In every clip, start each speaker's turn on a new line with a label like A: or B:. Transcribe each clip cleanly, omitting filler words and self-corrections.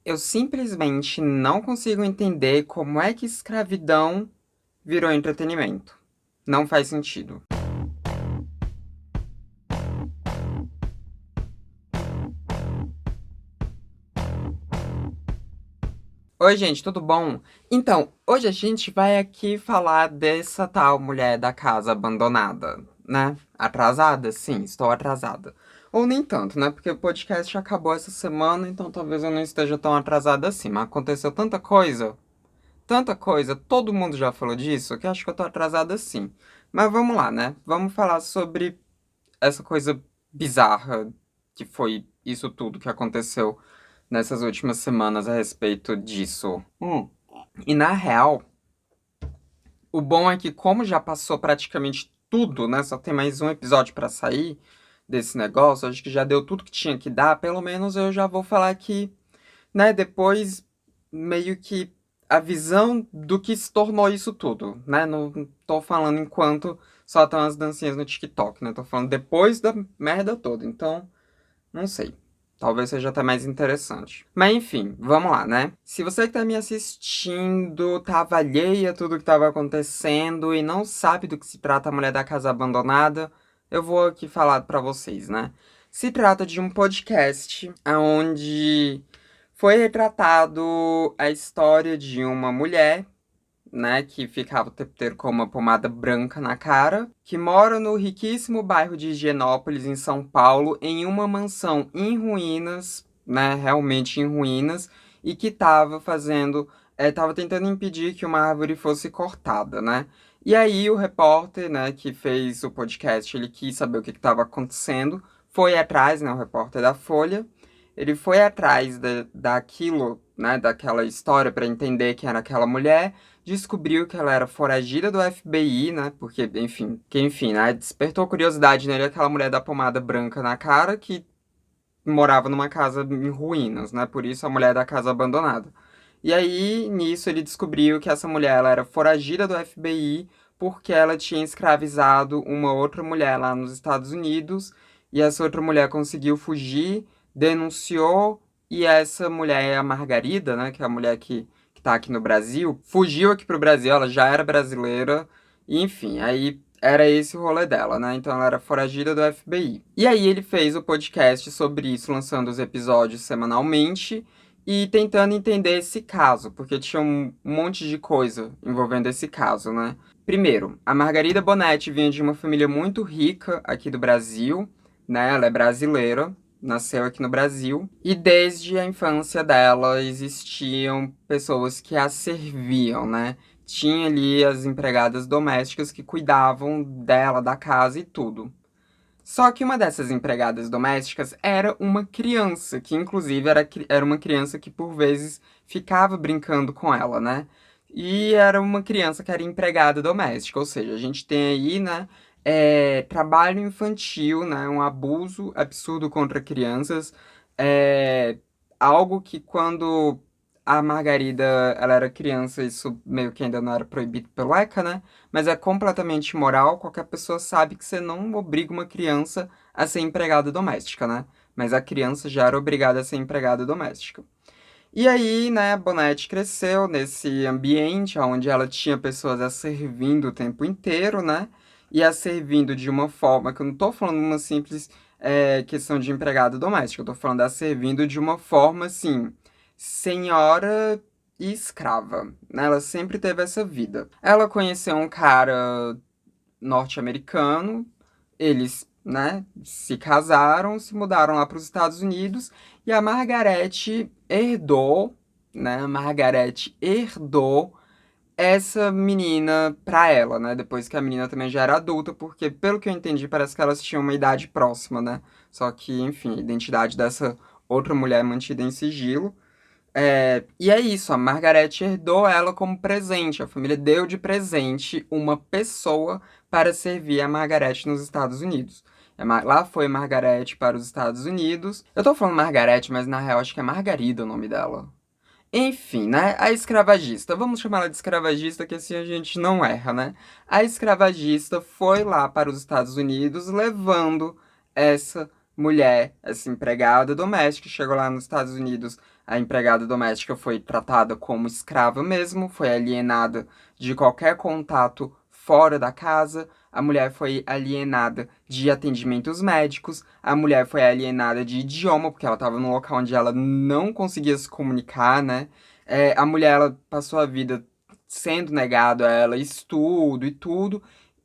A: Eu simplesmente não consigo entender como é que escravidão virou entretenimento. Não faz sentido. Oi, gente, tudo bom? Então, hoje a gente vai aqui falar dessa tal mulher da casa abandonada, né? Atrasada? Sim, estou atrasada. Ou nem tanto, né? Porque o podcast acabou essa semana, então talvez eu não esteja tão atrasada assim. Mas aconteceu tanta coisa, todo mundo já falou disso, que acho que eu tô atrasada sim. Mas vamos lá, né? Vamos falar sobre essa coisa bizarra que foi isso tudo que aconteceu nessas últimas semanas a respeito disso. E na real, o bom é que como já passou praticamente tudo, né? Só tem mais um episódio pra sair desse negócio, acho que já deu tudo que tinha que dar, pelo menos eu já vou falar aqui, né, depois meio que a visão do que se tornou isso tudo, né? Não tô falando enquanto só estão as dancinhas no TikTok, né? Tô falando depois da merda toda. Então, não sei. Talvez seja até mais interessante. Mas enfim, vamos lá, né? Se você que tá me assistindo tava alheia a tudo que tava acontecendo e não sabe do que se trata a Mulher da Casa Abandonada, eu vou aqui falar pra vocês, né? Se trata de um podcast onde foi retratado a história de uma mulher, né, que ficava o tempo inteiro com uma pomada branca na cara, que mora no riquíssimo bairro de Higienópolis, em São Paulo, em uma mansão em ruínas, né, realmente em ruínas, e que tava tentando impedir que uma árvore fosse cortada, né? E aí o repórter, né, que fez o podcast, ele quis saber o que estava acontecendo, foi atrás, né, o repórter da Folha, ele foi atrás daquilo, né, daquela história para entender quem era aquela mulher, descobriu que ela era foragida do FBI, né? Porque, enfim, né? Despertou curiosidade nele aquela mulher da pomada branca na cara que morava numa casa em ruínas, né? Por isso a mulher da casa abandonada. E aí, nisso, ele descobriu que essa mulher ela era foragida do FBI porque ela tinha escravizado uma outra mulher lá nos Estados Unidos e essa outra mulher conseguiu fugir, denunciou e essa mulher, a Margarida, né, que é a mulher que tá aqui no Brasil, fugiu aqui pro Brasil, ela já era brasileira, e, enfim, aí era esse o rolê dela, né? Então ela era foragida do FBI. E aí ele fez o podcast sobre isso, lançando os episódios semanalmente e tentando entender esse caso, porque tinha um monte de coisa envolvendo esse caso, né? Primeiro, a Margarida Bonetti vinha de uma família muito rica aqui do Brasil, né? Ela é brasileira, nasceu aqui no Brasil, e desde a infância dela existiam pessoas que a serviam, né? Tinha ali as empregadas domésticas que cuidavam dela, da casa e tudo. Só que uma dessas empregadas domésticas era uma criança, que inclusive era uma criança que por vezes ficava brincando com ela, né? E era uma criança que era empregada doméstica, ou seja, a gente tem aí, né, trabalho infantil, né, um abuso absurdo contra crianças, é, algo que quando a Margarida ela era criança, isso meio que ainda não era proibido pelo ECA, né? Mas é completamente imoral. Qualquer pessoa sabe que você não obriga uma criança a ser empregada doméstica, né? Mas a criança já era obrigada a ser empregada doméstica. E aí, né, a Bonete cresceu nesse ambiente onde ela tinha pessoas a servindo o tempo inteiro, né? E a servindo de uma forma que eu não tô falando uma simples questão de empregada doméstica, eu tô falando a servindo de uma forma assim, senhora e escrava, né? Ela sempre teve essa vida. Ela conheceu um cara norte-americano, eles, né, se casaram, se mudaram lá para os Estados Unidos e a Margarete herdou, né, a Margarete herdou essa menina pra ela, né, depois que a menina também já era adulta, porque pelo que eu entendi parece que elas tinham uma idade próxima, né, só que, enfim, a identidade dessa outra mulher é mantida em sigilo. E é isso, a Margaret herdou ela como presente. A família deu de presente uma pessoa para servir a Margaret nos Estados Unidos. Lá foi Margaret para os Estados Unidos. Eu tô falando Margaret, mas na real acho que é Margarida o nome dela. Enfim, né? A escravagista. Vamos chamar ela de escravagista, que assim a gente não erra, né? A escravagista foi lá para os Estados Unidos levando essa mulher, essa empregada doméstica, chegou lá nos Estados Unidos. A empregada doméstica foi tratada como escrava mesmo, foi alienada de qualquer contato fora da casa, a mulher foi alienada de atendimentos médicos, a mulher foi alienada de idioma, porque ela estava num local onde ela não conseguia se comunicar, né? A mulher, ela passou a vida sendo negado a ela estudo e tudo,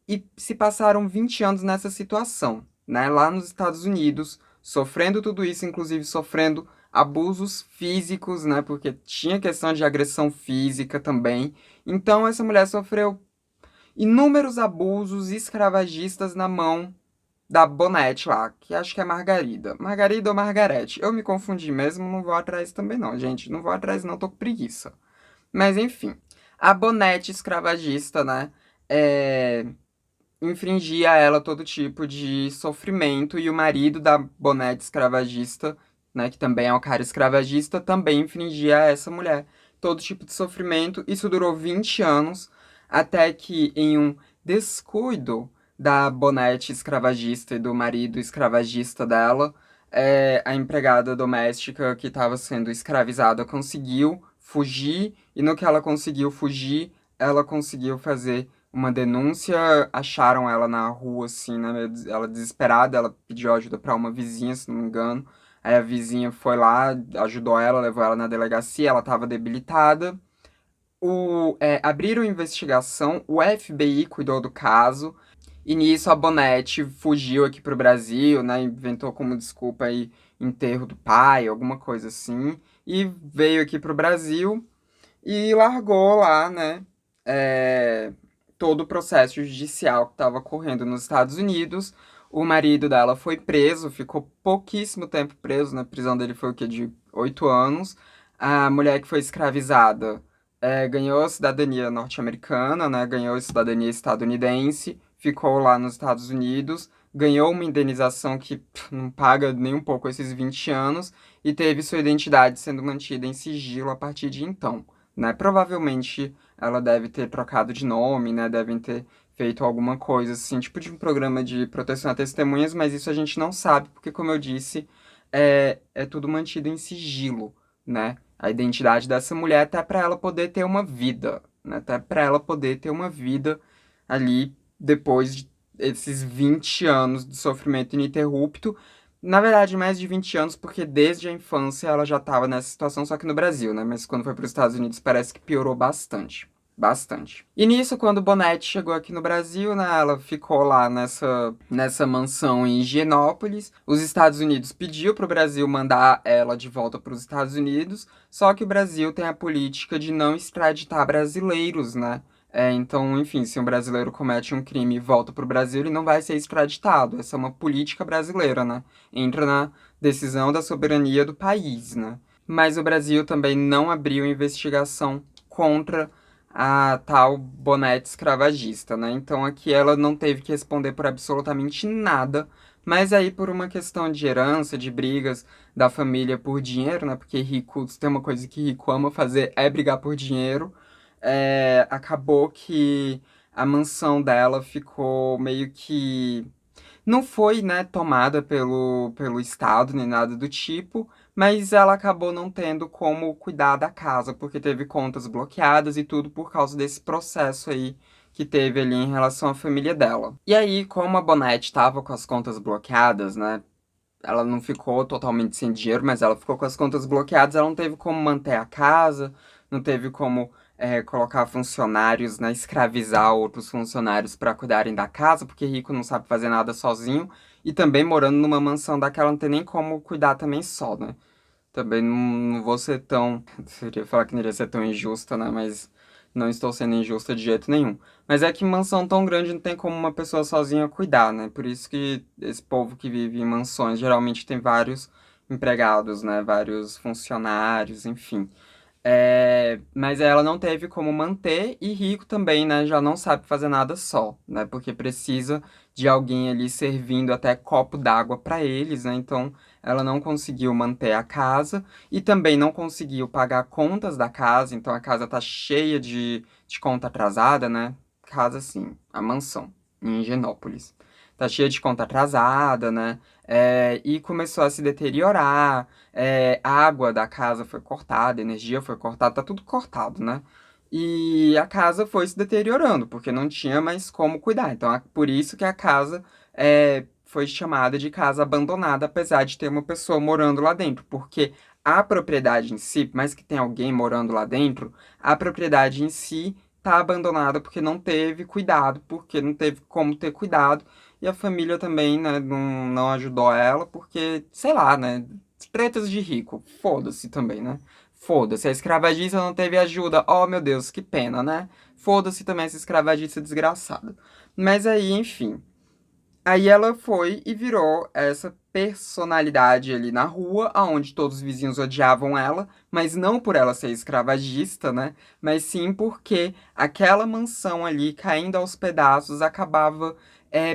A: e se passaram 20 anos nessa situação, né? Lá nos Estados Unidos, sofrendo tudo isso, inclusive sofrendo abusos físicos, né? Porque tinha questão de agressão física também. Então, essa mulher sofreu inúmeros abusos escravagistas na mão da Bonete lá, que acho que é Margarida. Margarida ou Margarete? Eu me confundi mesmo, não vou atrás também não, gente. Não vou atrás não, tô com preguiça. Mas enfim, a Bonete escravagista, né? É, infringia a ela todo tipo de sofrimento e o marido da Bonete escravagista, né, que também é um cara escravagista, também infringia a essa mulher todo tipo de sofrimento. Isso durou 20 anos, até que em um descuido da Bonete escravagista e do marido escravagista dela, a empregada doméstica que estava sendo escravizada conseguiu fugir, e no que ela conseguiu fugir, ela conseguiu fazer uma denúncia, acharam ela na rua, assim, né? Ela desesperada, ela pediu ajuda pra uma vizinha, se não me engano. Aí a vizinha foi lá, ajudou ela, levou ela na delegacia, ela tava debilitada. Abriram investigação, o FBI cuidou do caso, e nisso a Bonete fugiu aqui pro Brasil, né? Inventou como desculpa aí enterro do pai, alguma coisa assim, e veio aqui pro Brasil e largou lá, né, é, todo o processo judicial que estava correndo nos Estados Unidos. O marido dela foi preso, ficou pouquíssimo tempo preso, na prisão dele foi o quê? De 8 anos. A mulher que foi escravizada ganhou a cidadania norte-americana, né, ganhou a cidadania estadunidense, ficou lá nos Estados Unidos, ganhou uma indenização que não paga nem um pouco esses 20 anos e teve sua identidade sendo mantida em sigilo a partir de então, né? Provavelmente ela deve ter trocado de nome, né? Devem ter feito alguma coisa assim, tipo de um programa de proteção a testemunhas, mas isso a gente não sabe, porque, como eu disse, é tudo mantido em sigilo, né? A identidade dessa mulher até para ela poder ter uma vida, né? Até para ela poder ter uma vida ali depois de esses 20 anos de sofrimento ininterrupto. Na verdade, mais de 20 anos, porque desde a infância ela já estava nessa situação, só que no Brasil, né? Mas quando foi para os Estados Unidos parece que piorou bastante. Bastante. E nisso, quando Bonete chegou aqui no Brasil, né, ela ficou lá nessa mansão em Higienópolis. Os Estados Unidos pediu para o Brasil mandar ela de volta para os Estados Unidos, só que o Brasil tem a política de não extraditar brasileiros, né? Então, enfim, se um brasileiro comete um crime e volta para o Brasil, ele não vai ser extraditado. Essa é uma política brasileira, né? Entra na decisão da soberania do país, né? Mas o Brasil também não abriu investigação contra a tal Bonete escravagista, né? Então aqui ela não teve que responder por absolutamente nada, mas aí por uma questão de herança, de brigas da família por dinheiro, né? Porque rico, se tem uma coisa que rico ama fazer é brigar por dinheiro. Acabou que a mansão dela ficou meio que não foi, né, tomada pelo Estado nem nada do tipo, mas ela acabou não tendo como cuidar da casa, porque teve contas bloqueadas e tudo por causa desse processo aí que teve ali em relação à família dela. E aí, como a Bonete estava com as contas bloqueadas, né, ela não ficou totalmente sem dinheiro, mas ela ficou com as contas bloqueadas, ela não teve como manter a casa, não teve como colocar funcionários, né, escravizar outros funcionários para cuidarem da casa, porque rico não sabe fazer nada sozinho, e também morando numa mansão daquela não tem nem como cuidar também só, né? Também não vou ser tão. Seria falar que não iria ser tão injusta, né? Mas não estou sendo injusta de jeito nenhum. Mas é que mansão tão grande não tem como uma pessoa sozinha cuidar, né? Por isso que esse povo que vive em mansões geralmente tem vários empregados, né? Vários funcionários, enfim. Mas ela não teve como manter, e rico também, né, já não sabe fazer nada só, né, porque precisa de alguém ali servindo até copo d'água para eles, né, então ela não conseguiu manter a casa e também não conseguiu pagar contas da casa, então a casa tá cheia de conta atrasada, né, casa assim, a mansão, em Higienópolis. Tá cheia de conta atrasada, né? e começou a se deteriorar, a água da casa foi cortada, a energia foi cortada, tá tudo cortado, né? E a casa foi se deteriorando, porque não tinha mais como cuidar. Então, por isso que a casa foi chamada de casa abandonada, apesar de ter uma pessoa morando lá dentro, porque a propriedade em si, mais que tenha alguém morando lá dentro, a propriedade em si tá abandonada porque não teve cuidado, porque não teve como ter cuidado, e a família também, né, não ajudou ela, porque, sei lá, né, tretas de rico, foda-se também, né? Foda-se, a escravagista não teve ajuda, oh meu Deus, que pena, né? Foda-se também essa escravagista desgraçada. Mas aí, enfim. Aí ela foi e virou essa personalidade ali na rua, aonde todos os vizinhos odiavam ela, mas não por ela ser escravagista, né? Mas sim porque aquela mansão ali caindo aos pedaços acabava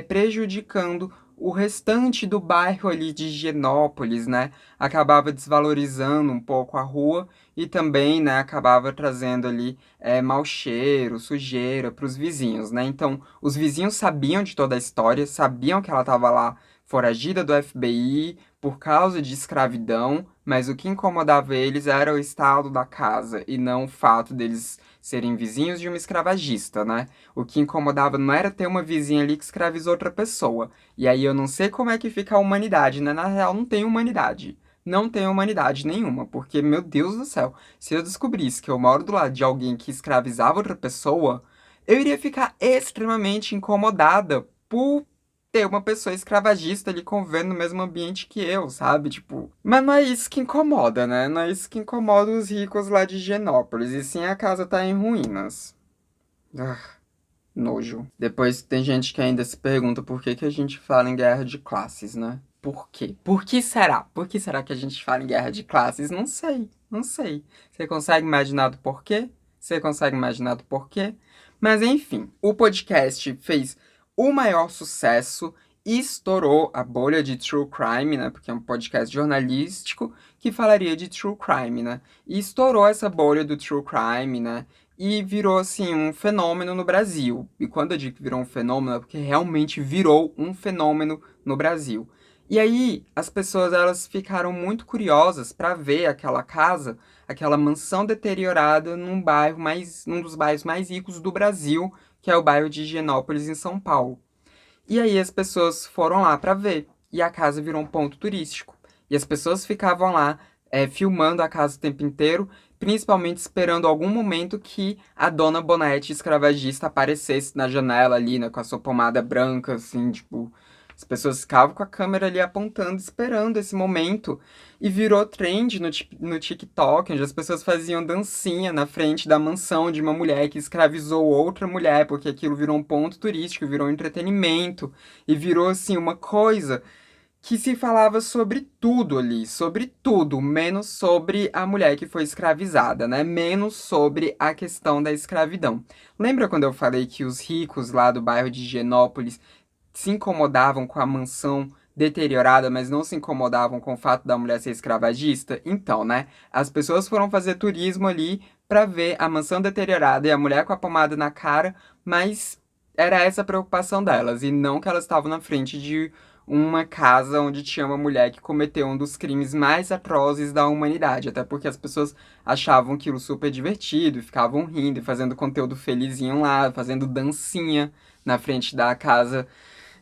A: prejudicando o restante do bairro ali de Higienópolis, né? Acabava desvalorizando um pouco a rua e também, né, acabava trazendo ali mau cheiro, sujeira para os vizinhos, né? Então os vizinhos sabiam de toda a história, sabiam que ela estava lá foragida do FBI por causa de escravidão, mas o que incomodava eles era o estado da casa e não o fato deles serem vizinhos de uma escravagista, né? O que incomodava não era ter uma vizinha ali que escravizou outra pessoa. E aí eu não sei como é que fica a humanidade, né? Na real, não tem humanidade. Não tem humanidade nenhuma, porque, meu Deus do céu, se eu descobrisse que eu moro do lado de alguém que escravizava outra pessoa, eu iria ficar extremamente incomodada por ter uma pessoa escravagista ali convivendo no mesmo ambiente que eu, sabe? Tipo, mas não é isso que incomoda, né? Não é isso que incomoda os ricos lá de Higienópolis, e sim a casa tá em ruínas. Ah, nojo. Depois tem gente que ainda se pergunta por que que a gente fala em guerra de classes, né? Por quê? Por que será? Por que será que a gente fala em guerra de classes? Não sei, não sei. Você consegue imaginar do porquê? Você consegue imaginar do porquê? Mas enfim, o podcast fez o maior sucesso e estourou a bolha de true crime, né? Porque é um podcast jornalístico que falaria de true crime, né? E estourou essa bolha do true crime, né? E virou, assim, um fenômeno no Brasil. E quando eu digo que virou um fenômeno, é porque realmente virou um fenômeno no Brasil. E aí, as pessoas, elas ficaram muito curiosas para ver aquela casa, aquela mansão deteriorada num dos bairros mais ricos do Brasil, que é o bairro de Higienópolis, em São Paulo. E aí as pessoas foram lá para ver. E a casa virou um ponto turístico. E as pessoas ficavam lá filmando a casa o tempo inteiro, principalmente esperando algum momento que a dona Bonete escravagista aparecesse na janela ali, né, com a sua pomada branca, assim, tipo. As pessoas ficavam com a câmera ali apontando, esperando esse momento. E virou trend no TikTok, onde as pessoas faziam dancinha na frente da mansão de uma mulher que escravizou outra mulher, porque aquilo virou um ponto turístico, virou um entretenimento. E virou, assim, uma coisa que se falava sobre tudo ali, sobre tudo, menos sobre a mulher que foi escravizada, né? Menos sobre a questão da escravidão. Lembra quando eu falei que os ricos lá do bairro de Higienópolis se incomodavam com a mansão deteriorada, mas não se incomodavam com o fato da mulher ser escravagista? Então, né? As pessoas foram fazer turismo ali pra ver a mansão deteriorada e a mulher com a pomada na cara, mas era essa a preocupação delas, e não que elas estavam na frente de uma casa onde tinha uma mulher que cometeu um dos crimes mais atrozes da humanidade, até porque as pessoas achavam aquilo super divertido, e ficavam rindo e fazendo conteúdo felizinho lá, fazendo dancinha na frente da casa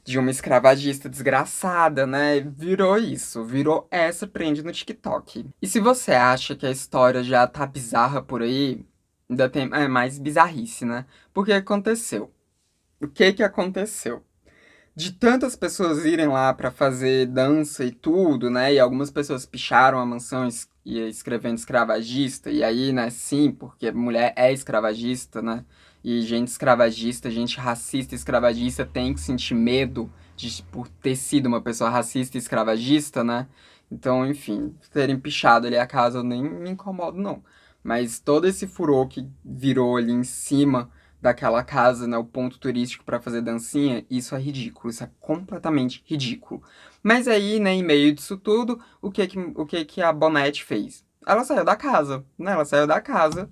A: de uma escravagista desgraçada, né? Virou isso, virou essa trend no TikTok. E se você acha que a história já tá bizarra por aí, ainda tem mais bizarrice, né? Porque aconteceu. O que que aconteceu? De tantas pessoas irem lá pra fazer dança e tudo, né? E algumas pessoas picharam a mansão e escrevendo escravagista, e aí, né, sim, porque mulher é escravagista, né? E gente escravagista, gente racista e escravagista tem que sentir medo por ter sido uma pessoa racista e escravagista, né? Então, enfim, terem pichado ali a casa eu nem me incomodo, não. Mas todo esse furor que virou ali em cima daquela casa, né, o ponto turístico para fazer dancinha, isso é ridículo, isso é completamente ridículo. Mas aí, né, em meio disso tudo, o que que a Bonete fez? Ela saiu da casa, né? Ela saiu da casa,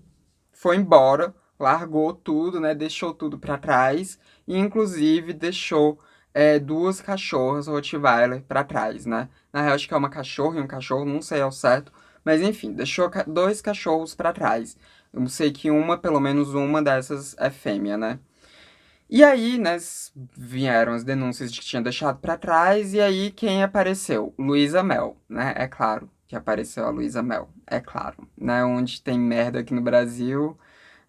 A: foi embora, largou tudo, né? Deixou tudo para trás e inclusive deixou duas cachorras Rottweiler pra trás, né? Na real, acho que é uma cachorra e um cachorro, não sei ao certo. Mas enfim, deixou dois cachorros pra trás. Eu sei que pelo menos uma dessas é fêmea, né? E aí, né, vieram as denúncias de que tinha deixado pra trás, e aí quem apareceu? Luísa Mel, né? É claro que apareceu a Luísa Mel, é claro, né? Onde tem merda aqui no Brasil,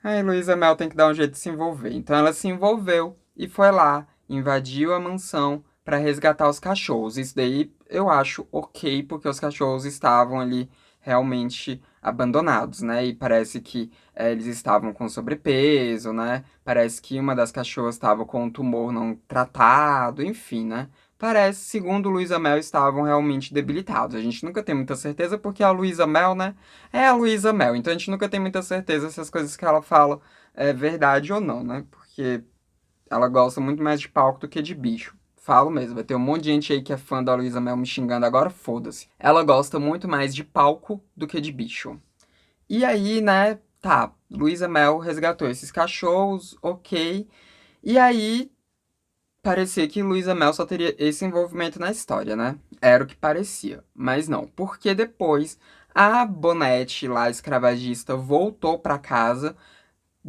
A: aí Luísa Mel tem que dar um jeito de se envolver. Então ela se envolveu e foi lá, invadiu a mansão pra resgatar os cachorros. Isso daí eu acho ok, porque os cachorros estavam ali realmente abandonados, né? E parece que eles estavam com sobrepeso, né? Parece que uma das cachorras estava com um tumor não tratado, enfim, né? Parece, segundo Luísa Mel, estavam realmente debilitados. A gente nunca tem muita certeza porque a Luísa Mel, né, é a Luísa Mel. Então a gente nunca tem muita certeza se as coisas que ela fala é verdade ou não, né? Porque ela gosta muito mais de palco do que de bicho. Falo mesmo, vai ter um monte de gente aí que é fã da Luísa Mel me xingando agora, foda-se. Ela gosta muito mais de palco do que de bicho. E aí, né, tá, Luísa Mel resgatou esses cachorros, ok. E aí, parecia que Luísa Mel só teria esse envolvimento na história, né? Era o que parecia. Mas não, porque depois a Bonete, lá, escravagista, voltou pra casa,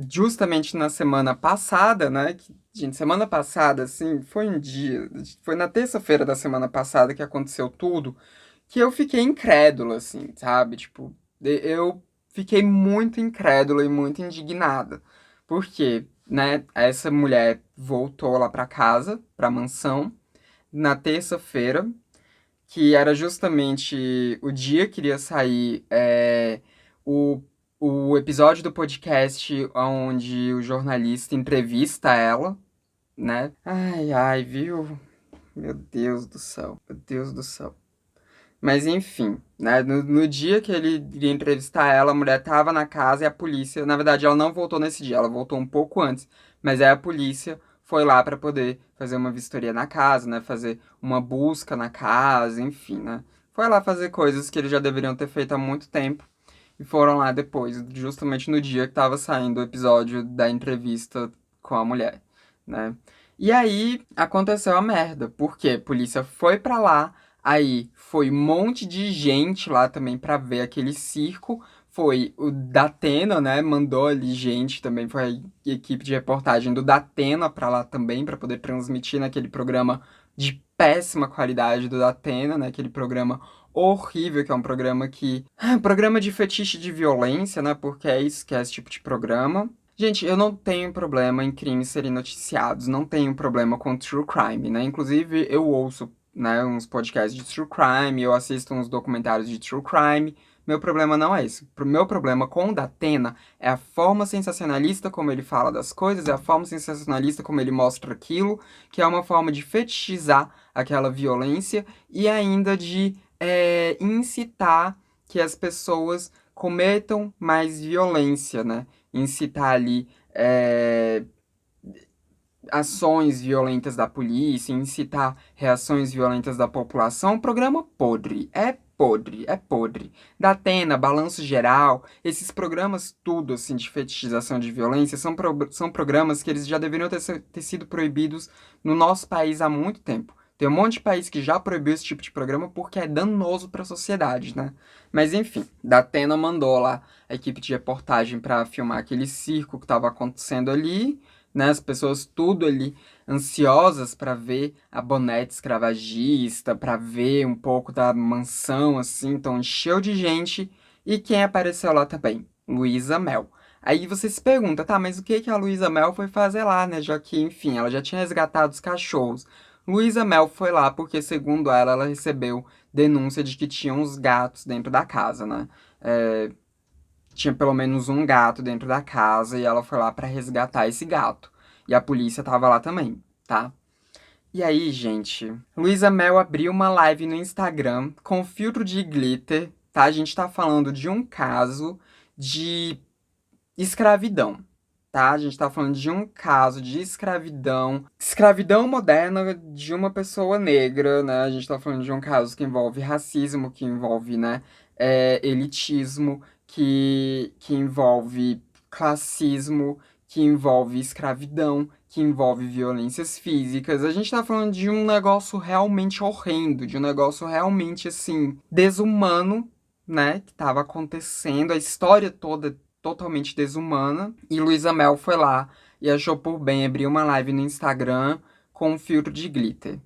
A: justamente na semana passada, né? Gente, semana passada, assim, foi um dia. Foi na terça-feira da semana passada que aconteceu tudo, que eu fiquei incrédula, assim, sabe? Tipo, eu fiquei muito incrédula e muito indignada. Porque, né, essa mulher voltou lá pra casa, pra mansão, na terça-feira, que era justamente o dia que iria sair o, o episódio do podcast onde o jornalista entrevista ela, né? Ai, ai, viu? Meu Deus do céu, meu Deus do céu. Mas enfim, né? No dia que ele iria entrevistar ela, a mulher tava na casa e a polícia. Na verdade, ela não voltou nesse dia, ela voltou um pouco antes. Mas aí a polícia foi lá pra poder fazer uma vistoria na casa, né? Fazer uma busca na casa, enfim, né? Foi lá fazer coisas que eles já deveriam ter feito há muito tempo. E foram lá depois, justamente no dia que tava saindo o episódio da entrevista com a mulher, né? E aí aconteceu a merda, porque a polícia foi pra lá. Aí foi um monte de gente lá também pra ver aquele circo. Foi o Datena, né? Mandou ali gente também. Foi a equipe de reportagem do Datena pra lá também, pra poder transmitir naquele programa de péssima qualidade do Datena, né? Aquele programa horrível, que é um programa que. Programa de fetiche de violência, né? Porque é isso que é esse tipo de programa. Gente, eu não tenho problema em crimes serem noticiados, não tenho problema com true crime, né? Inclusive, eu ouço, né, uns podcasts de true crime, eu assisto uns documentários de true crime. Meu problema não é esse. O meu problema com o Datena é a forma sensacionalista como ele fala das coisas, é a forma sensacionalista como ele mostra aquilo, que é uma forma de fetichizar aquela violência e ainda de incitar que as pessoas cometam mais violência, né? Incitar ali ações violentas da polícia, incitar reações violentas da população, programa podre. É podre, é podre. Datena, Balanço Geral, esses programas tudo, assim, de fetichização de violência, são programas que eles já deveriam ter sido proibidos no nosso país há muito tempo. Tem um monte de país que já proibiu esse tipo de programa porque é danoso para a sociedade, né? Mas enfim, Datena mandou lá a equipe de reportagem para filmar aquele circo que estava acontecendo ali, né? As pessoas tudo ali ansiosas para ver a Bonete escravagista, para ver um pouco da mansão, assim, então encheu de gente. E quem apareceu lá também? Luísa Mel. Aí você se pergunta, tá, mas o que que a Luísa Mel foi fazer lá, né? Já que, enfim, ela já tinha resgatado os cachorros. Luísa Mel foi lá porque, segundo ela, ela recebeu denúncia de que tinha uns gatos dentro da casa, né? Tinha pelo menos um gato dentro da casa e ela foi lá pra resgatar esse gato. E a polícia tava lá também, tá? E aí, gente, Luísa Mel abriu uma live no Instagram com filtro de glitter, tá? A gente tá falando de um caso de escravidão, tá? A gente tá falando de um caso de escravidão, escravidão moderna de uma pessoa negra, né? A gente tá falando de um caso que envolve racismo, que envolve, né, elitismo, que envolve classismo, que envolve escravidão, que envolve violências físicas. A gente tá falando de um negócio realmente horrendo, de um negócio realmente, assim, desumano, né? Que tava acontecendo, a história toda totalmente desumana. E Luísa Mel foi lá e achou por bem abrir uma live no Instagram com um filtro de glitter.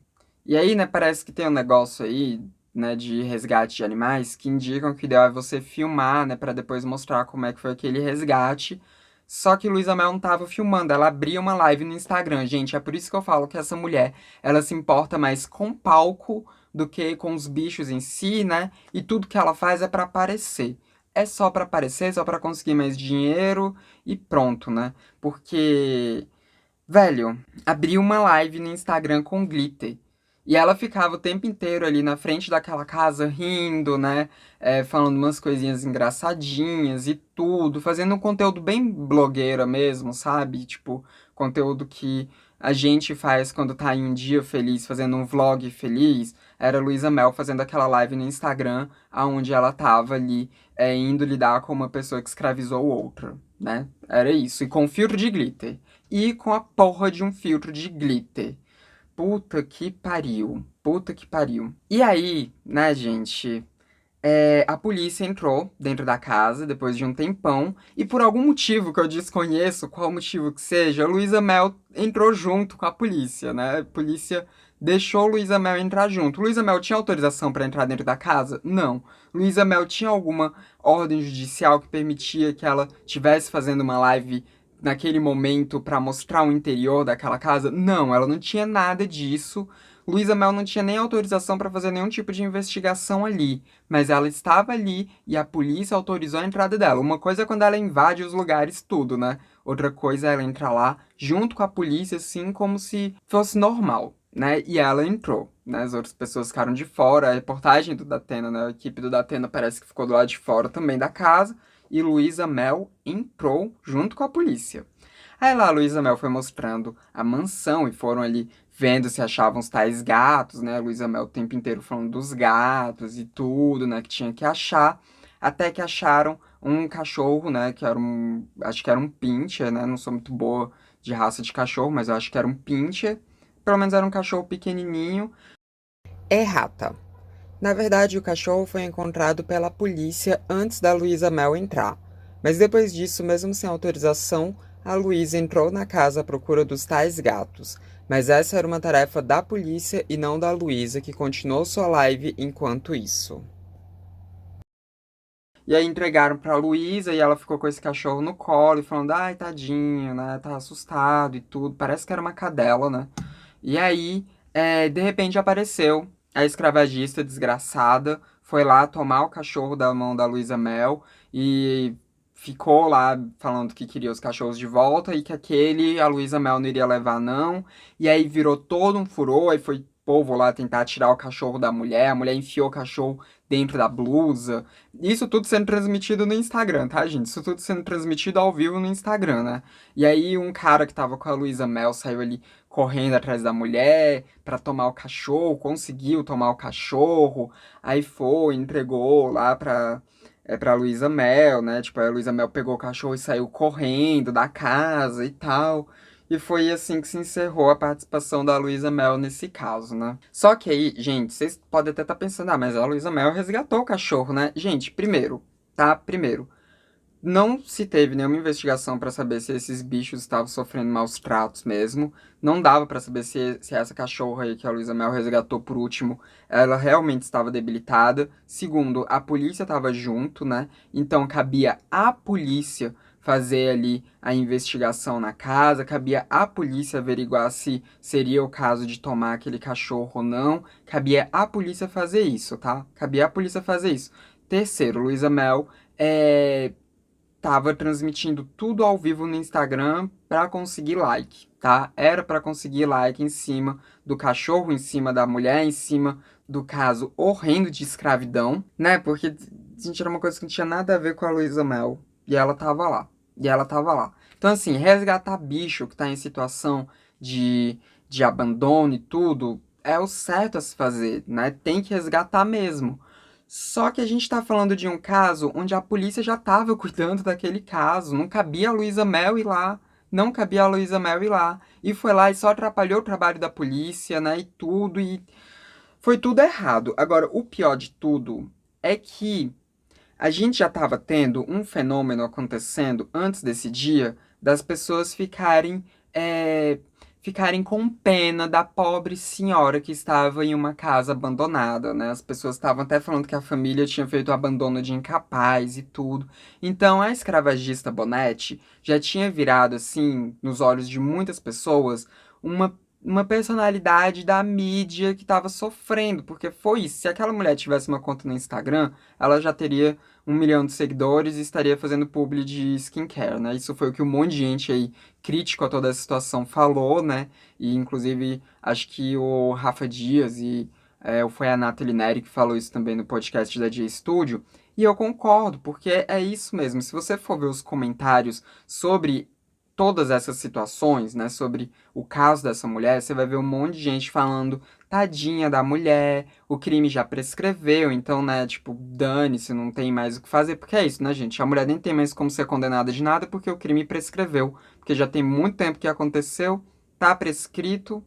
A: E aí, né, parece que tem um negócio aí, né, de resgate de animais que indicam que o ideal é você filmar, né, para depois mostrar como é que foi aquele resgate. Só que Luísa Mel não tava filmando, ela abria uma live no Instagram. Gente, é por isso que eu falo que essa mulher, ela se importa mais com palco do que com os bichos em si, né? E tudo que ela faz é pra aparecer. É só pra aparecer, só pra conseguir mais dinheiro e pronto, né? Porque velho, abriu uma live no Instagram com glitter. E ela ficava o tempo inteiro ali na frente daquela casa rindo, né? Falando umas coisinhas engraçadinhas e tudo, fazendo um conteúdo bem blogueira mesmo, sabe? Tipo, conteúdo que a gente faz quando tá em um dia feliz, fazendo um vlog feliz. Era a Luísa Mel fazendo aquela live no Instagram, aonde ela tava ali, indo lidar com uma pessoa que escravizou outra, né? Era isso. E com filtro de glitter e com a porra de um filtro de glitter. Puta que pariu. Puta que pariu. E aí, né, gente? A polícia entrou dentro da casa depois de um tempão, e por algum motivo que eu desconheço, qual motivo que seja, Luísa Mel entrou junto com a polícia, né? A polícia deixou Luísa Mel entrar junto. Luísa Mel tinha autorização para entrar dentro da casa? Não. Luísa Mel tinha alguma ordem judicial que permitia que ela estivesse fazendo uma live naquele momento para mostrar o interior daquela casa? Não, ela não tinha nada disso. Luísa Mel não tinha nem autorização para fazer nenhum tipo de investigação ali, mas ela estava ali e a polícia autorizou a entrada dela. Uma coisa é quando ela invade os lugares tudo, né? Outra coisa é ela entrar lá junto com a polícia, assim, como se fosse normal, né? E ela entrou, né? As outras pessoas ficaram de fora. A reportagem do Datena, né? A equipe do Datena parece que ficou do lado de fora também da casa. E Luísa Mel entrou junto com a polícia. Aí lá a Luísa Mel foi mostrando a mansão e foram ali vendo se achavam os tais gatos, né? A Luísa Mel o tempo inteiro falando dos gatos e tudo, né? Que tinha que achar. Até que acharam um cachorro, né? Que era um. Acho que era um pincher, né? Não sou muito boa de raça de cachorro, mas eu acho que era um pincher. Pelo menos era um cachorro pequenininho. É rata. Na verdade, o cachorro foi encontrado pela polícia antes da Luísa Mel entrar. Mas depois disso, mesmo sem autorização, a Luísa entrou na casa à procura dos tais gatos. Mas essa era uma tarefa da polícia e não da Luísa, que continuou sua live enquanto isso. E aí entregaram pra Luísa e ela ficou com esse cachorro no colo e falando, ai, tadinho, né? Tá assustado e tudo. Parece que era uma cadela, né? E aí, de repente apareceu a escravagista desgraçada, foi lá tomar o cachorro da mão da Luísa Mel e ficou lá falando que queria os cachorros de volta e que aquele a Luísa Mel não iria levar, não. E aí virou todo um furor, aí foi povo lá tentar tirar o cachorro da mulher, a mulher enfiou o cachorro dentro da blusa. Isso tudo sendo transmitido no Instagram, tá, gente? Isso tudo sendo transmitido ao vivo no Instagram, né? E aí um cara que tava com a Luísa Mel saiu ali correndo atrás da mulher pra tomar o cachorro, conseguiu tomar o cachorro, aí foi, entregou lá pra Luísa Mel, né? Tipo, a Luísa Mel pegou o cachorro e saiu correndo da casa e tal. E foi assim que se encerrou a participação da Luísa Mel nesse caso, né? Só que aí, gente, vocês podem até estar pensando, ah, mas a Luísa Mel resgatou o cachorro, né? Gente, primeiro, tá? Primeiro, não se teve nenhuma investigação para saber se esses bichos estavam sofrendo maus tratos mesmo. Não dava para saber se essa cachorra aí que a Luísa Mel resgatou por último, ela realmente estava debilitada. Segundo, a polícia estava junto, né? Então cabia à polícia fazer ali a investigação na casa, cabia à polícia averiguar se seria o caso de tomar aquele cachorro ou não. Cabia à polícia fazer isso, tá? Cabia à polícia fazer isso. Terceiro, Luísa Mel tava transmitindo tudo ao vivo no Instagram pra conseguir like, tá? Era pra conseguir like em cima do cachorro, em cima da mulher, em cima do caso horrendo de escravidão, né? Porque, gente, era uma coisa que não tinha nada a ver com a Luísa Mel. E ela tava lá. E ela tava lá. Então, assim, resgatar bicho que tá em situação de abandono e tudo, é o certo a se fazer, né? Tem que resgatar mesmo. Só que a gente tá falando de um caso onde a polícia já tava cuidando daquele caso. Não cabia a Luísa Mel ir lá não cabia a Luísa Mel ir lá. E foi lá e só atrapalhou o trabalho da polícia, né? E tudo, e foi tudo errado. Agora, o pior de tudo é que a gente já estava tendo um fenômeno acontecendo antes desse dia das pessoas é, ficarem com pena da pobre senhora que estava em uma casa abandonada, né? As pessoas estavam até falando que a família tinha feito o abandono de incapaz e tudo. Então, a escravagista Bonetti já tinha virado, assim, nos olhos de muitas pessoas, uma personalidade da mídia que estava sofrendo, porque foi isso. Se aquela mulher tivesse uma conta no Instagram, ela já teria 1 milhão de seguidores e estaria fazendo publi de skincare, né? Isso foi o que um monte de gente aí crítico a toda essa situação falou, né? E inclusive acho que o Rafa Dias e foi a Nathalie Neri que falou isso também no podcast da J Studio. E eu concordo, porque é isso mesmo. Se você for ver os comentários sobre todas essas situações, né, sobre o caso dessa mulher, você vai ver um monte de gente falando, tadinha da mulher, o crime já prescreveu, então, né, tipo, dane-se, não tem mais o que fazer, porque é isso, né, gente? A mulher nem tem mais como ser condenada de nada porque o crime prescreveu, porque já tem muito tempo que aconteceu, tá prescrito,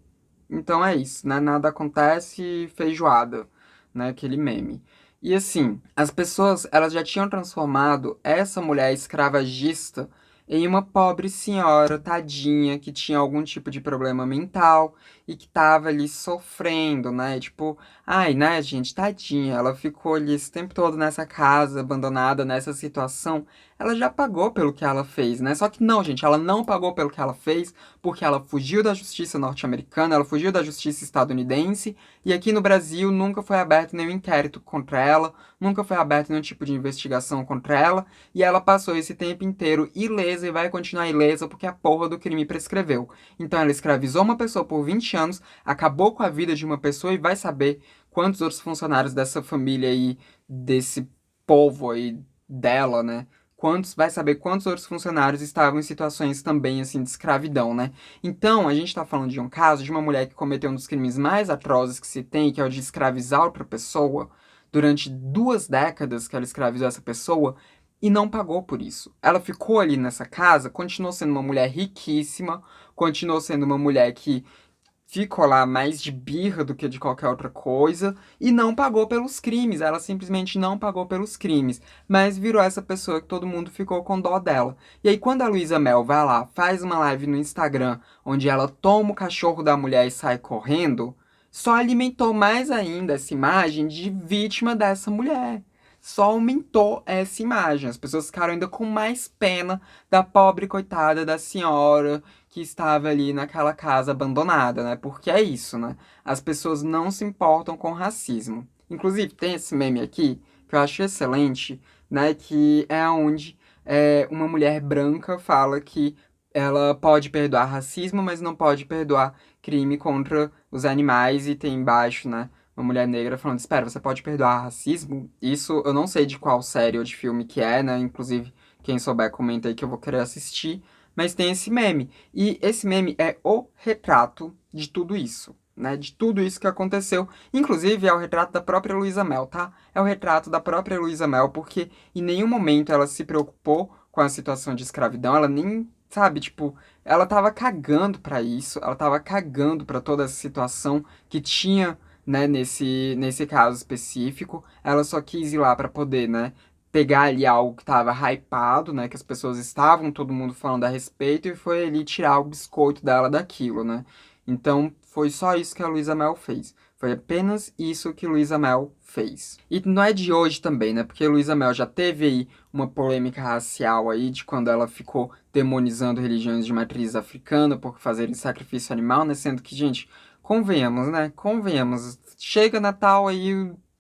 A: então é isso, né? Nada acontece, feijoada, né? Aquele meme. E assim, as pessoas, elas já tinham transformado essa mulher escravagista em uma pobre senhora, tadinha, que tinha algum tipo de problema mental e que tava ali sofrendo, né? Tipo, ai, né, gente, tadinha, ela ficou ali esse tempo todo nessa casa, abandonada, nessa situação. Ela já pagou pelo que ela fez, né? Só que não, gente, ela não pagou pelo que ela fez porque ela fugiu da justiça norte-americana, ela fugiu da justiça estadunidense, e aqui no Brasil nunca foi aberto nenhum inquérito contra ela, nunca foi aberto nenhum tipo de investigação contra ela, e ela passou esse tempo inteiro ilesa e vai continuar ilesa porque a porra do crime prescreveu. Então ela escravizou uma pessoa por 20 anos, acabou com a vida de uma pessoa e vai saber quantos outros funcionários dessa família aí, desse povo aí dela, né? Vai saber quantos outros funcionários estavam em situações também, assim, de escravidão, né? Então, a gente tá falando de um caso de uma mulher que cometeu um dos crimes mais atrozes que se tem, que é o de escravizar outra pessoa, durante 2 décadas que ela escravizou essa pessoa, e não pagou por isso. Ela ficou ali nessa casa, continuou sendo uma mulher riquíssima, continuou sendo uma mulher que ficou lá mais de birra do que de qualquer outra coisa e não pagou pelos crimes. Ela simplesmente não pagou pelos crimes, mas virou essa pessoa que todo mundo ficou com dó dela. E aí, quando a Luísa Mel vai lá, faz uma live no Instagram onde ela toma o cachorro da mulher e sai correndo, só alimentou mais ainda essa imagem de vítima dessa mulher. Só aumentou essa imagem. As pessoas ficaram ainda com mais pena da pobre coitada da senhora que estava ali naquela casa abandonada, né? Porque é isso, né? As pessoas não se importam com racismo. Inclusive, tem esse meme aqui que eu acho excelente, né? Que é onde uma mulher branca fala que ela pode perdoar racismo, mas não pode perdoar crime contra os animais, e tem embaixo, né? Uma mulher negra falando, espera, você pode perdoar racismo? Isso eu não sei de qual série ou de filme que é, né? Inclusive, quem souber comenta aí que eu vou querer assistir. Mas tem esse meme. E esse meme é o retrato de tudo isso, né? De tudo isso que aconteceu. Inclusive, é o retrato da própria Luísa Mel, tá? É o retrato da própria Luísa Mel, porque em nenhum momento ela se preocupou com a situação de escravidão, ela nem, sabe, tipo, ela tava cagando pra isso, ela tava cagando pra toda essa situação que tinha, né, nesse caso específico. Ela só quis ir lá pra poder, né, pegar ali algo que tava hypado, né? Que as pessoas estavam, todo mundo falando a respeito, e foi ali tirar o biscoito dela daquilo, né? Então, foi só isso que a Luísa Mel fez. Foi apenas isso que Luísa Mel fez. E não é de hoje também, né? Porque Luísa Mel já teve aí uma polêmica racial aí de quando ela ficou demonizando religiões de matriz africana por fazerem sacrifício animal, né? Sendo que, gente, convenhamos, né? Convenhamos. Chega Natal aí,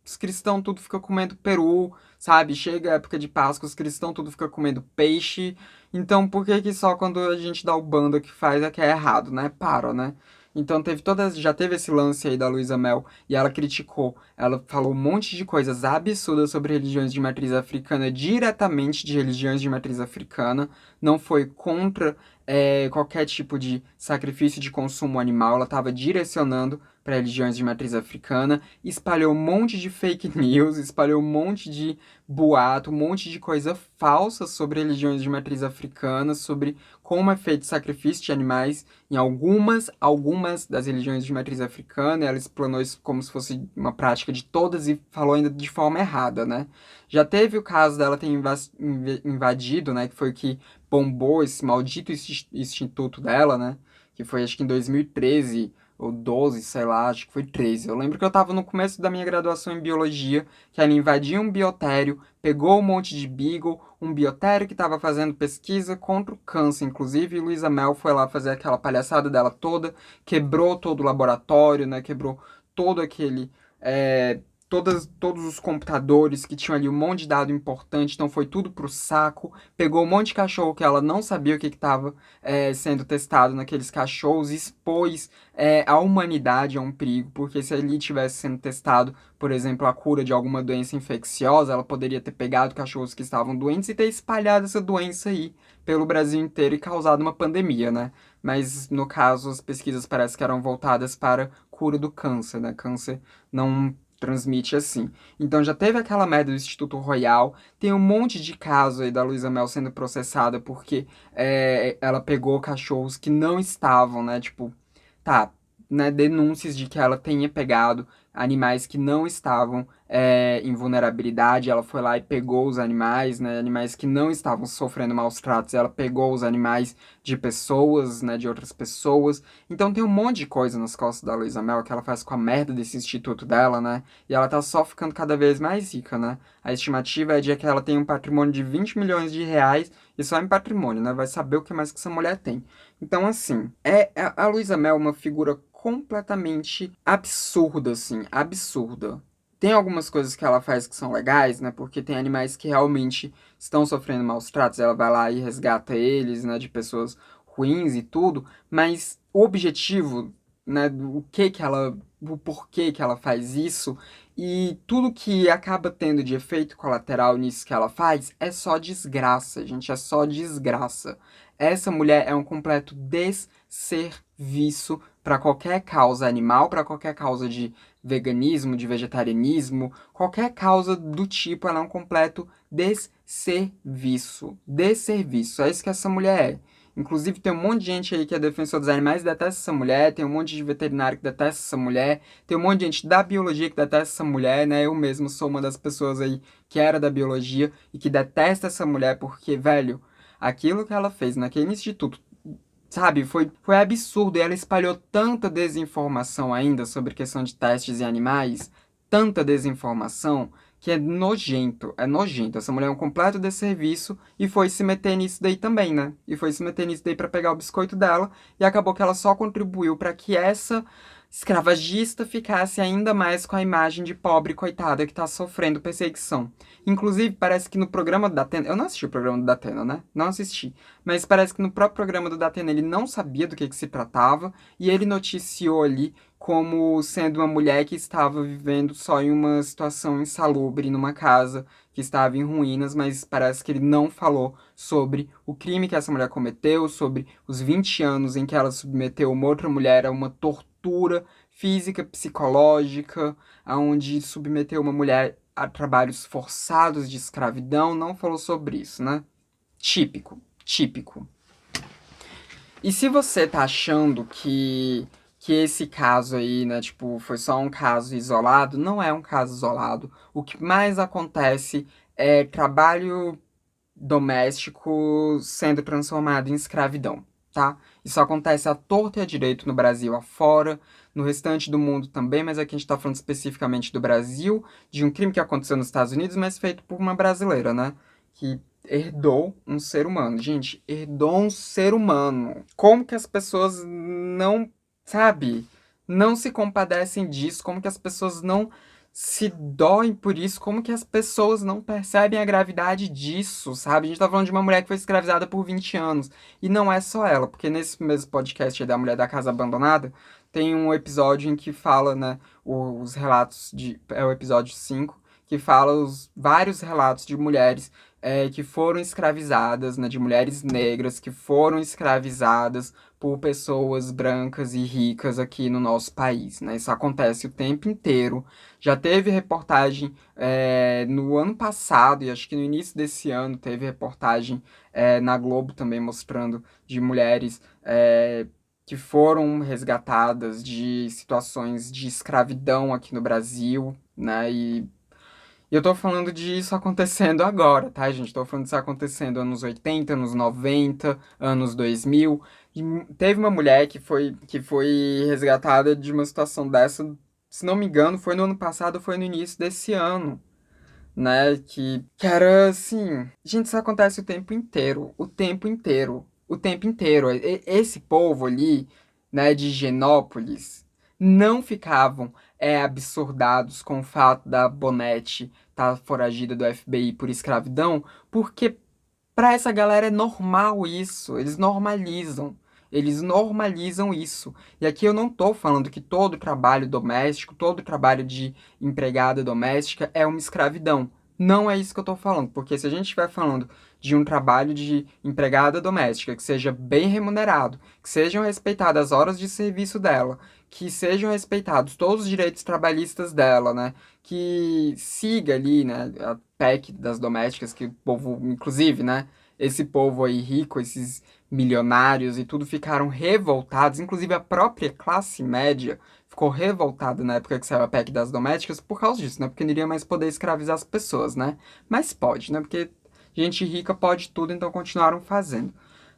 A: os cristãos tudo fica comendo peru, sabe? Chega a época de Páscoa, os cristãos tudo fica comendo peixe. Então, por que que só quando a gente dá o bando que faz é que é errado, né? Para, né? Então já teve esse lance aí da Luísa Mel e ela criticou, ela falou um monte de coisas absurdas sobre religiões de matriz africana, diretamente de religiões de matriz africana, não foi contra qualquer tipo de sacrifício de consumo animal, ela estava direcionando para religiões de matriz africana, espalhou um monte de fake news, espalhou um monte de boato, um monte de coisa falsa sobre religiões de matriz africana, sobre como é feito sacrifício de animais em algumas das religiões de matriz africana. Ela explanou isso como se fosse uma prática de todas e falou ainda de forma errada, né? Já teve o caso dela ter invadido, né, que foi o que bombou esse maldito instituto dela, né? Que foi acho que em 2013 ou 12, sei lá, acho que foi 13. Eu lembro que eu tava no começo da minha graduação em biologia, que ela invadiu um biotério, pegou um monte de beagle, um biotério que estava fazendo pesquisa contra o câncer, inclusive, e Luísa Mel foi lá fazer aquela palhaçada dela toda, quebrou todo o laboratório, né? Quebrou todo aquele. Todos os computadores que tinham ali um monte de dado importante, então foi tudo pro saco. Pegou um monte de cachorro que ela não sabia o que estava sendo testado naqueles cachorros, expôs a humanidade a um perigo, porque se ali tivesse sendo testado, por exemplo, a cura de alguma doença infecciosa, ela poderia ter pegado cachorros que estavam doentes e ter espalhado essa doença aí pelo Brasil inteiro e causado uma pandemia, né? Mas no caso, as pesquisas parece que eram voltadas para cura do câncer, né? Câncer não transmite assim. Então já teve aquela merda do Instituto Royal, tem um monte de caso aí da Luísa Mel sendo processada porque ela pegou cachorros que não estavam, né? Tipo, tá, né? Denúncias de que ela tenha pegado animais que não estavam em vulnerabilidade. Ela foi lá e pegou os animais, né? Animais que não estavam sofrendo maus tratos. Ela pegou os animais de pessoas, né? De outras pessoas. Então tem um monte de coisa nas costas da Luísa Mel que ela faz com a merda desse instituto dela, né? E ela tá só ficando cada vez mais rica, né? A estimativa é de que ela tem um patrimônio de 20 milhões de reais e só em patrimônio, né? Vai saber o que mais que essa mulher tem. Então, assim, a Luísa Mel é uma figura completamente absurda, assim, absurda. Tem algumas coisas que ela faz que são legais, né? Porque tem animais que realmente estão sofrendo maus tratos, ela vai lá e resgata eles, né? De pessoas ruins e tudo, mas o objetivo, né? O porquê que ela faz isso e tudo que acaba tendo de efeito colateral nisso que ela faz é só desgraça, gente, é só desgraça. Essa mulher é um completo desserviço para qualquer causa animal, para qualquer causa de veganismo, de vegetarianismo, qualquer causa do tipo, ela é um completo desserviço. Desserviço, é isso que essa mulher é. Inclusive, tem um monte de gente aí que é defensor dos animais e detesta essa mulher, tem um monte de veterinário que detesta essa mulher, tem um monte de gente da biologia que detesta essa mulher, né? Eu mesmo sou uma das pessoas aí que era da biologia e que detesta essa mulher porque, velho, aquilo que ela fez naquele instituto, sabe, foi absurdo. E ela espalhou tanta desinformação ainda sobre questão de testes em animais, tanta desinformação, que é nojento, é nojento. Essa mulher é um completo desserviço e foi se meter nisso daí também, né? E foi se meter nisso daí pra pegar o biscoito dela e acabou que ela só contribuiu pra que essa escravagista ficasse ainda mais com a imagem de pobre coitada que tá sofrendo perseguição. Inclusive, parece que no programa do Datena, eu não assisti o programa do Datena, né? Não assisti. Mas parece que no próprio programa do Datena ele não sabia do que se tratava e ele noticiou ali como sendo uma mulher que estava vivendo só em uma situação insalubre numa casa que estava em ruínas, mas parece que ele não falou sobre o crime que essa mulher cometeu, sobre os 20 anos em que ela submeteu uma outra mulher a uma tortura física, psicológica, aonde submeteu uma mulher a trabalhos forçados de escravidão, não falou sobre isso, né? Típico, típico. E se você tá achando que esse caso aí, né, tipo, foi só um caso isolado, não é um caso isolado. O que mais acontece é trabalho doméstico sendo transformado em escravidão, tá? Isso acontece à torta e à direito no Brasil afora, no restante do mundo também, mas aqui a gente tá falando especificamente do Brasil, de um crime que aconteceu nos Estados Unidos, mas feito por uma brasileira, né? Que herdou um ser humano. Gente, herdou um ser humano. Como que as pessoas não, sabe, não se compadecem disso? Como que as pessoas não se doem por isso? Como que as pessoas não percebem a gravidade disso, sabe? A gente tá falando de uma mulher que foi escravizada por 20 anos. E não é só ela, porque nesse mesmo podcast aí da Mulher da Casa Abandonada, tem um episódio em que fala, né, os relatos de... É o episódio 5 que fala os vários relatos de mulheres que foram escravizadas, né, de mulheres negras que foram escravizadas por pessoas brancas e ricas aqui no nosso país, né? Isso acontece o tempo inteiro. Já teve reportagem no ano passado, e acho que no início desse ano teve reportagem na Globo também mostrando de mulheres que foram resgatadas de situações de escravidão aqui no Brasil, né? E eu tô falando disso acontecendo agora, tá, gente? Tô falando disso acontecendo anos 80, anos 90, anos 2000. E teve uma mulher que foi resgatada de uma situação dessa, se não me engano, foi no ano passado, ou foi no início desse ano, né? Que era assim. Gente, isso acontece o tempo inteiro. O tempo inteiro. O tempo inteiro. Esse povo ali, né, de Higienópolis, não ficavam absurdados com o fato da Bonete estar foragida do FBI por escravidão, porque pra essa galera é normal isso. Eles normalizam. Eles normalizam isso. E aqui eu não tô falando que todo trabalho doméstico, todo trabalho de empregada doméstica é uma escravidão. Não é isso que eu tô falando, porque se a gente estiver falando de um trabalho de empregada doméstica que seja bem remunerado, que sejam respeitadas as horas de serviço dela, que sejam respeitados todos os direitos trabalhistas dela, né? Que siga ali, né, a PEC das domésticas, que o povo, inclusive, né, esse povo aí rico, esses milionários e tudo ficaram revoltados, inclusive a própria classe média ficou revoltada na época que saiu a PEC das domésticas por causa disso, né? Porque não iria mais poder escravizar as pessoas, né? Mas pode, né? Porque gente rica pode tudo, então continuaram fazendo.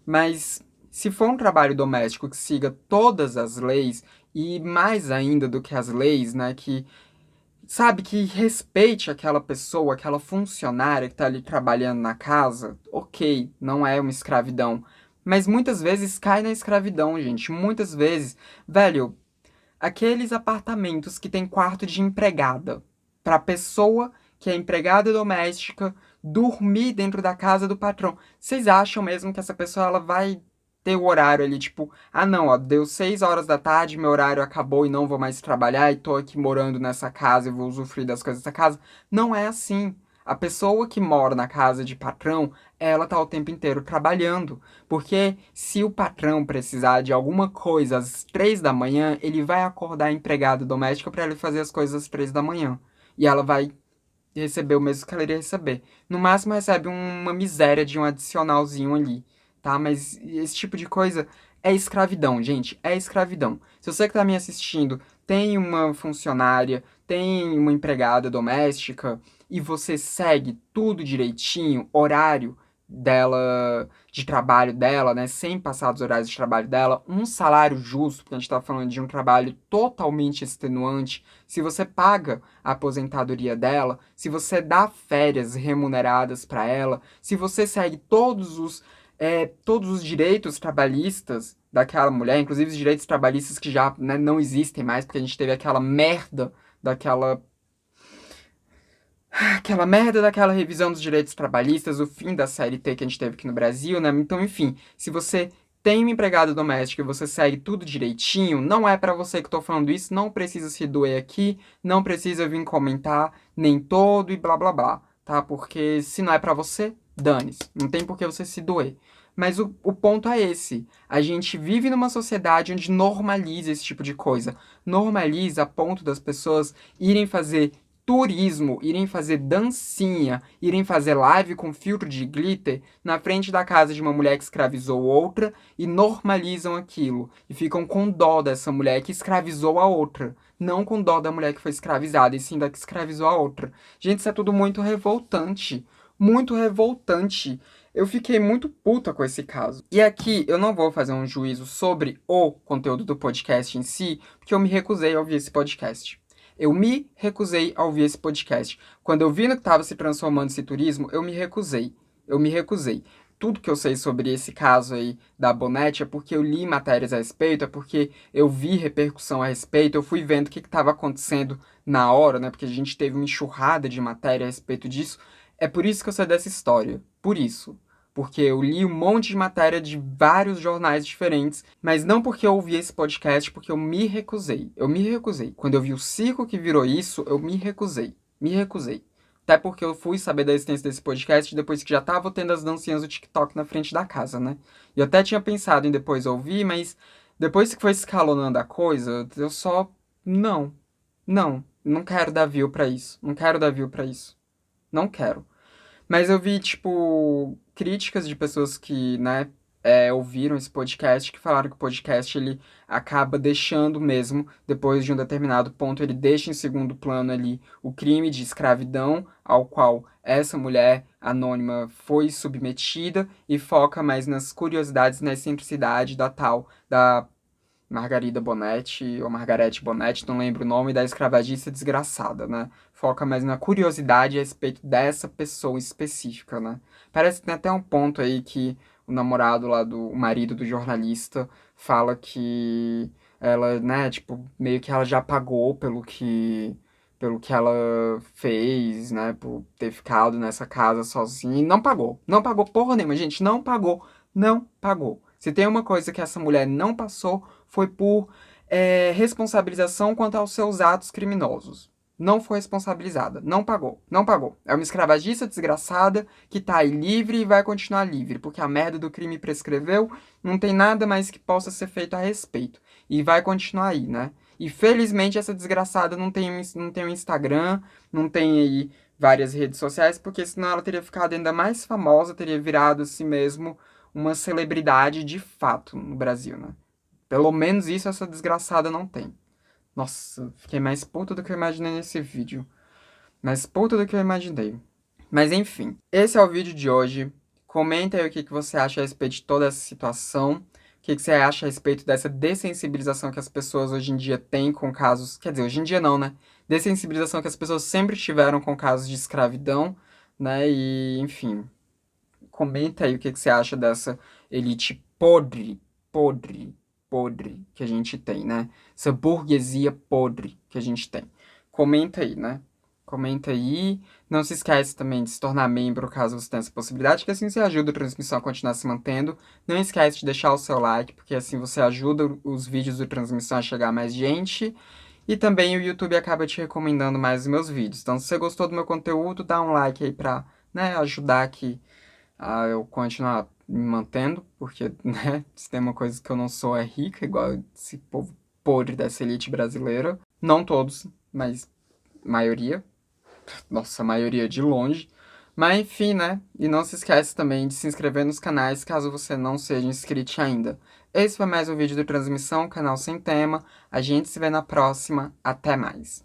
A: Mas se for um trabalho doméstico que siga todas as leis e mais ainda do que as leis, né, que sabe, que respeite aquela pessoa, aquela funcionária que tá ali trabalhando na casa, ok, não é uma escravidão. Mas muitas vezes cai na escravidão, gente. Muitas vezes, velho, aqueles apartamentos que tem quarto de empregada, pra pessoa que é empregada doméstica dormir dentro da casa do patrão. Vocês acham mesmo que essa pessoa ela vai ter o horário ali, tipo, ah não, ó, deu 6 horas da tarde, meu horário acabou e não vou mais trabalhar e tô aqui morando nessa casa e vou usufruir das coisas dessa casa? Não é assim. A pessoa que mora na casa de patrão, ela tá o tempo inteiro trabalhando. Porque se o patrão precisar de alguma coisa às 3 da manhã, ele vai acordar a empregada doméstica para ele fazer as coisas às 3 da manhã. E ela vai receber o mesmo que ela iria receber. No máximo recebe uma miséria de um adicionalzinho ali, tá? Mas esse tipo de coisa é escravidão, gente. É escravidão. Se você que tá me assistindo tem uma funcionária, tem uma empregada doméstica e você segue tudo direitinho, horário dela, de trabalho dela, né, sem passar dos horários de trabalho dela, um salário justo, porque a gente tá falando de um trabalho totalmente extenuante, se você paga a aposentadoria dela, se você dá férias remuneradas para ela, se você segue todos os direitos trabalhistas daquela mulher, inclusive os direitos trabalhistas que já, né, não existem mais, porque a gente teve daquela aquela merda daquela revisão dos direitos trabalhistas, o fim da CLT que a gente teve aqui no Brasil, né? Então, enfim, se você tem uma empregada doméstica e você segue tudo direitinho, não é pra você que eu tô falando isso, não precisa se doer aqui, não precisa vir comentar nem todo e blá blá blá, tá? Porque se não é pra você, dane-se, não tem por que você se doer. Mas o ponto é esse. A gente vive numa sociedade onde normaliza esse tipo de coisa. Normaliza a ponto das pessoas irem fazer turismo, irem fazer dancinha, irem fazer live com filtro de glitter na frente da casa de uma mulher que escravizou outra e normalizam aquilo. E ficam com dó dessa mulher que escravizou a outra. Não com dó da mulher que foi escravizada, e sim da que escravizou a outra. Gente, isso é tudo muito revoltante. Muito revoltante. Eu fiquei muito puta com esse caso. E aqui eu não vou fazer um juízo sobre o conteúdo do podcast em si, porque eu me recusei a ouvir esse podcast. Eu me recusei a ouvir esse podcast. Quando eu vi no que estava se transformando esse turismo, eu me recusei. Eu me recusei. Tudo que eu sei sobre esse caso aí da Bonete é porque eu li matérias a respeito, é porque eu vi repercussão a respeito, eu fui vendo o que estava acontecendo na hora, né? Porque a gente teve uma enxurrada de matéria a respeito disso. É por isso que eu sei dessa história. Por isso. Porque eu li um monte de matéria de vários jornais diferentes, mas não porque eu ouvi esse podcast, porque eu me recusei. Eu me recusei. Quando eu vi o circo que virou isso, eu me recusei. Me recusei. Até porque eu fui saber da existência desse podcast depois que já tava tendo as dancinhas do TikTok na frente da casa, né? E eu até tinha pensado em depois ouvir, mas depois que foi escalonando a coisa, eu só. Não. Não quero dar view pra isso. Não quero dar view pra isso. Não quero. Mas eu vi, tipo, críticas de pessoas que, né, ouviram esse podcast, que falaram que o podcast, ele acaba deixando mesmo, depois de um determinado ponto, ele deixa em segundo plano ali o crime de escravidão ao qual essa mulher anônima foi submetida e foca mais nas curiosidades, na excentricidade da Margarida Bonetti, ou Margarete Bonetti, não lembro o nome, da escravagista desgraçada, né? Foca mais na curiosidade a respeito dessa pessoa específica, né? Parece que tem até um ponto aí que o namorado lá o marido do jornalista, fala que ela, né, tipo, meio que ela já pagou pelo que ela fez, né, por ter ficado nessa casa sozinha, e não pagou porra nenhuma, gente, não pagou. Se tem uma coisa que essa mulher não passou, foi por responsabilização quanto aos seus atos criminosos. Não foi responsabilizada, não pagou, não pagou. É uma escravagista desgraçada que tá aí livre e vai continuar livre, porque a merda do crime prescreveu, não tem nada mais que possa ser feito a respeito. E vai continuar aí, né? E felizmente essa desgraçada não tem um Instagram, não tem aí várias redes sociais, porque senão ela teria ficado ainda mais famosa, teria virado assim mesmo uma celebridade de fato no Brasil, né? Pelo menos isso essa desgraçada não tem. Nossa, fiquei mais puto do que eu imaginei nesse vídeo. Mais puto do que eu imaginei. Mas enfim, esse é o vídeo de hoje. Comenta aí o que você acha a respeito de toda essa situação. O que você acha a respeito dessa dessensibilização que as pessoas hoje em dia têm com casos. Quer dizer, hoje em dia não, né? Dessensibilização que as pessoas sempre tiveram com casos de escravidão, né? E, enfim, comenta aí o que você acha dessa elite podre, podre que a gente tem, né? Essa burguesia podre que a gente tem. Comenta aí, né? Comenta aí. Não se esquece também de se tornar membro caso você tenha essa possibilidade, que assim você ajuda a transmissão a continuar se mantendo. Não esquece de deixar o seu like, porque assim você ajuda os vídeos do transmissão a chegar a mais gente. E também o YouTube acaba te recomendando mais os meus vídeos. Então, se você gostou do meu conteúdo, dá um like aí pra, né, ajudar aqui a eu continuar me mantendo, porque, né, se tem uma coisa que eu não sou é rica, igual esse povo podre dessa elite brasileira. Não todos, mas maioria. Nossa, a maioria de longe. Mas enfim, né? E não se esquece também de se inscrever nos canais caso você não seja inscrito ainda. Esse foi mais um vídeo do Transmissão, canal sem tema. A gente se vê na próxima. Até mais.